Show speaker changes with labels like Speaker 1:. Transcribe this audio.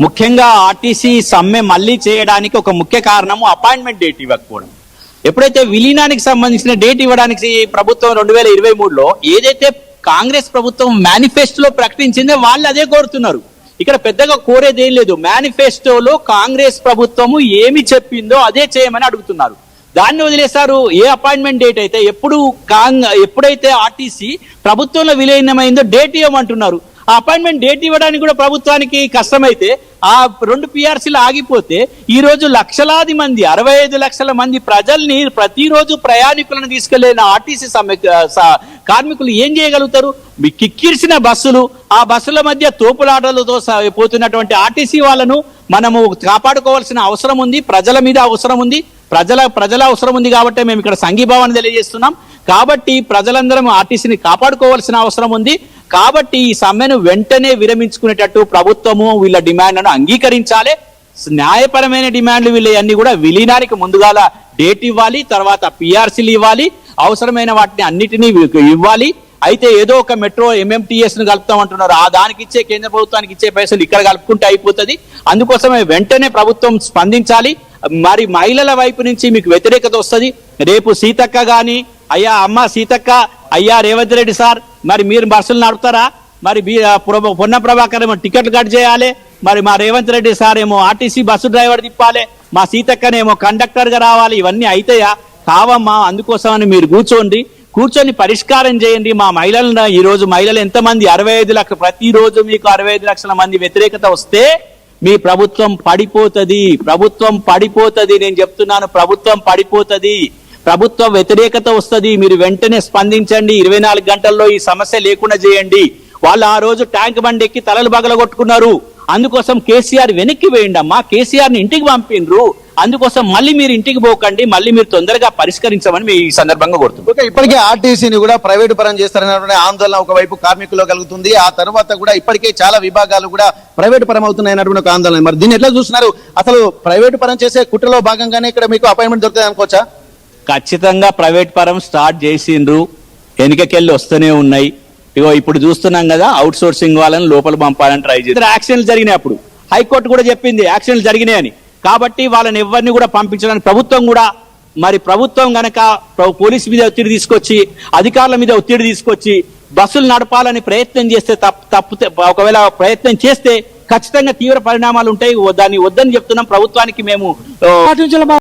Speaker 1: ముఖ్యంగా ఆర్టీసీ సమ్మె మళ్లీ చేయడానికి ఒక ముఖ్య కారణము అపాయింట్మెంట్ డేట్ ఇవ్వకపోవడం. ఎప్పుడైతే విలీనానికి సంబంధించిన డేట్ ఇవ్వడానికి ప్రభుత్వం 2023లో ఏదైతే కాంగ్రెస్ ప్రభుత్వం మేనిఫెస్టోలో ప్రకటించిందో వాళ్ళు అదే కోరుతున్నారు. ఇక్కడ పెద్దగా కోరేది ఏం లేదు. మేనిఫెస్టోలో కాంగ్రెస్ ప్రభుత్వము ఏమి చెప్పిందో అదే చేయమని అడుగుతున్నారు. దాన్ని వదిలేశారు. ఏ అపాయింట్మెంట్ డేట్ అయితే ఎప్పుడైతే ఆర్టీసీ ప్రభుత్వంలో విలీనమైందో డేట్ ఇవ్వమంటున్నారు. ఆ అపాయింట్మెంట్ డేట్ ఇవ్వడానికి కూడా ప్రభుత్వానికి కష్టమైతే ఆ 2 పిఆర్సీలు ఆగిపోతే ఈ రోజు లక్షలాది మంది 65 లక్షల మంది ప్రజల్ని ప్రతిరోజు ప్రయాణికులను తీసుకెళ్లే ఆర్టీసీ కార్మికులు ఏం చేయగలుగుతారు? కిక్కిరిసిన బస్సులు, ఆ బస్సుల మధ్య తోపులాటలతో పోతున్నటువంటి ఆర్టీసీ వాళ్ళను మనము కాపాడుకోవాల్సిన అవసరం ఉంది. ప్రజల మీద అవసరం ఉంది. ప్రజల అవసరం ఉంది కాబట్టి మేము ఇక్కడ సంఘీభావాన్ని తెలియజేస్తున్నాం. కాబట్టి ప్రజలందరం ఆర్టీసీని కాపాడుకోవాల్సిన అవసరం ఉంది. కాబట్టి ఈ సమ్మెను వెంటనే విరమించుకునేటట్టు ప్రభుత్వము వీళ్ళ డిమాండ్లను అంగీకరించాలి. న్యాయపరమైన డిమాండ్లు వీళ్ళన్నీ కూడా విలీనానికి ముందుగాల డేట్ ఇవ్వాలి, తర్వాత పిఆర్సీలు ఇవ్వాలి, అవసరమైన వాటిని అన్నిటినీ ఇవ్వాలి. అయితే ఏదో ఒక మెట్రో MMTS ను కలుపుతాం అంటున్నారు. ఆ దానికి ఇచ్చే కేంద్ర ప్రభుత్వానికి ఇచ్చే పైసలు ఇక్కడ కలుపుకుంటే అయిపోతుంది. అందుకోసమే వెంటనే ప్రభుత్వం స్పందించాలి. మరి మహిళల వైపు నుంచి మీకు వ్యతిరేకత వస్తుంది. రేపు సీతక్క గాని, అయ్యా అమ్మ సీతక్క, అయ్యా రేవంత్ రెడ్డి సార్, మరి మీరు బస్సులు నడుపుతారా? మరి పొన్న ప్రభాకర్ ఏమో టికెట్లు కట్ చేయాలి, మరి మా రేవంత్ రెడ్డి సార్ ఏమో ఆర్టీసీ బస్సు డ్రైవర్ తిప్పాలి, మా సీతక్కనేమో కండక్టర్ గా రావాలి. ఇవన్నీ అయితాయా? కావమ్మా. అందుకోసమని మీరు కూర్చొని పరిష్కారం చేయండి. మా మహిళలను ఈ రోజు మహిళలు ఎంతమంది 65 లక్షలు, ప్రతిరోజు మీకు 65 లక్షల మంది వ్యతిరేకత వస్తే మీ ప్రభుత్వం పడిపోతుంది. నేను చెప్తున్నాను, ప్రభుత్వం పడిపోతుంది. ప్రభుత్వ వ్యతిరేకత వస్తుంది. మీరు వెంటనే స్పందించండి. 24 గంటల్లో ఈ సమస్య లేకుండా చేయండి. వాళ్ళు ఆ రోజు ట్యాంక్ బండి ఎక్కి తలలు బగలగొట్టుకున్నారు. అందుకోసం కేసీఆర్ వెనక్కి వేయండి అమ్మా. కేసీఆర్ ని ఇంటికి పంపినరు. అందుకోసం మళ్ళీ మీరు ఇంటికి పోకండి. మళ్ళీ మీరు తొందరగా పరిష్కరించమని మీ ఈ సందర్భంగా కోరుతున్నాం.
Speaker 2: ఇప్పటికే ఆర్టీసీని కూడా ప్రైవేటు పరం చేస్తారనే ఆందోళన ఒకవైపు కార్మికుల్లో కలుగుతుంది. ఆ తర్వాత కూడా ఇప్పటికే చాలా విభాగాలు కూడా ప్రైవేటు పరం అవుతున్నాయన్నటువంటి ఒక ఆందోళన. మరి దీన్ని ఎట్లా చూస్తున్నారు? అసలు ప్రైవేటు పరం చేసే కుట్రలో భాగంగానే ఇక్కడ మీకు అపాయింట్మెంట్ దొరుకుతుంది అనుకోవచ్చా?
Speaker 1: ఖచ్చితంగా ప్రైవేట్ పరం స్టార్ట్ చేసిండ్రు. వెనుకకెళ్ళి వస్తూనే ఉన్నాయి. ఇగో ఇప్పుడు చూస్తున్నాం కదా, అవుట్ సోర్సింగ్ వాళ్ళని లోపల పంపాలని ట్రై చేస్తారు. యాక్షన్లు జరిగినాయి. అప్పుడు హైకోర్టు కూడా చెప్పింది యాక్షన్లు జరిగినాయని. కాబట్టి వాళ్ళని ఎవరిని కూడా పంపించడానికి ప్రభుత్వం గనక పోలీసు మీద ఒత్తిడి తీసుకొచ్చి, అధికారుల మీద ఒత్తిడి తీసుకొచ్చి బస్సులు నడపాలని ప్రయత్నం చేస్తే ఒకవేళ ప్రయత్నం చేస్తే ఖచ్చితంగా తీవ్ర పరిణామాలు ఉంటాయి. దాన్ని వద్దని చెప్తున్నాం. ప్రభుత్వానికి మేము